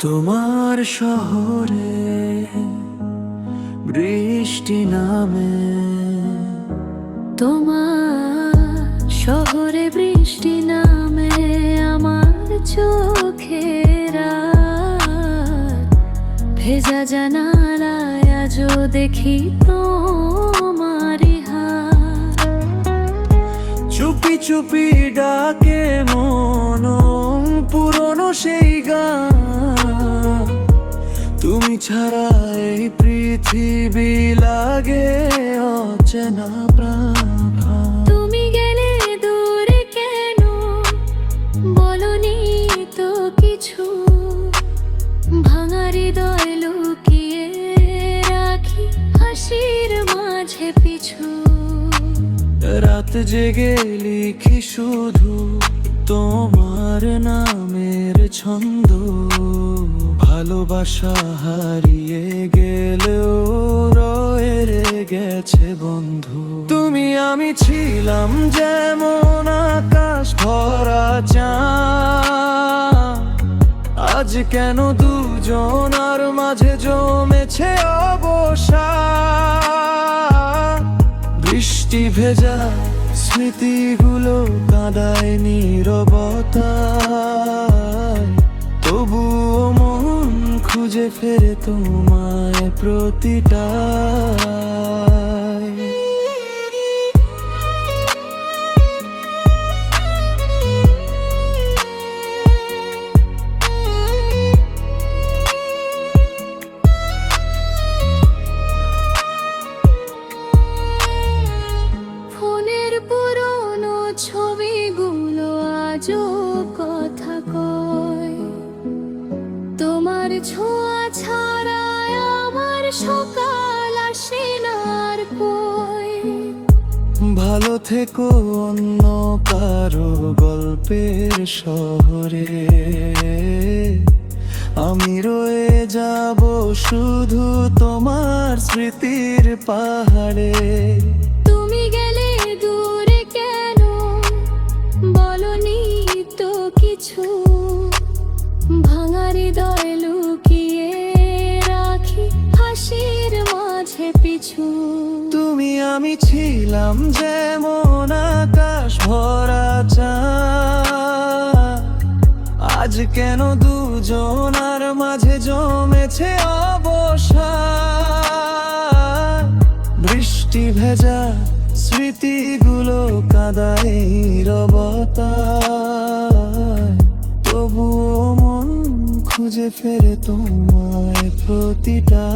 তোমার শহরে বৃষ্টি নামে, তোমার শহরে বৃষ্টি নামে আমার চোখের ভেজা জানালায় আজও দেখি তোমারই হাত। চুপি চুপি ডাকে মন পুরনো সেই গান, তুমি ছাড়া এই পৃথিবী লাগে অচেনা প্রাণ। তুমি গেলে দূরে কেন বলনি তো কিছু, ভাঙা হৃদয় লুকিয়ে রাখি হাসির মাঝে পিছু। রাত জেগে লিখি শুধু তোমার নামের ছন্দ, ভালোবাসা হারিয়ে গেলেও রয়ে গেছে বন্ধু। তুমি আমি ছিলাম যেমন আকাশ ভরা চাঁদ, আজ কেন দুজনার মাঝে জমেছে অবসাদ। বৃষ্টি ভেজা স্মৃতিগুলো কাঁদায় নীরবতায়, তবুও মন খুঁজে ফেরে তোমায় প্রতিটায়। ফোনের পুরনো ছবিগুলো আজও কথা কয়, তোমার ছোঁয়া ছাড়া আমার সকাল আসে না আর কই। ভালো থেকো অন্য কারো গল্পের শহরে, আমি রয়ে যাব শুধু তোমার স্মৃতির পাহাড়ে। তুমি গেলে দূরে কেন বলনি তো কিছু, ভাঙা হৃদয় লুকিয়ে রাখি হাসির মাঝে পিছু। তুমি আমি ছিলাম যেমন আকাশ ভরা চাঁদ, আজ কেন দুজনার মাঝে জমেছে অবসাদ। বৃষ্টি ভেজা স্মৃতিগুলো কাঁদায় নীরবতায়, তবুও মন খুঁজে ফেরে তোমায় প্রতিটা।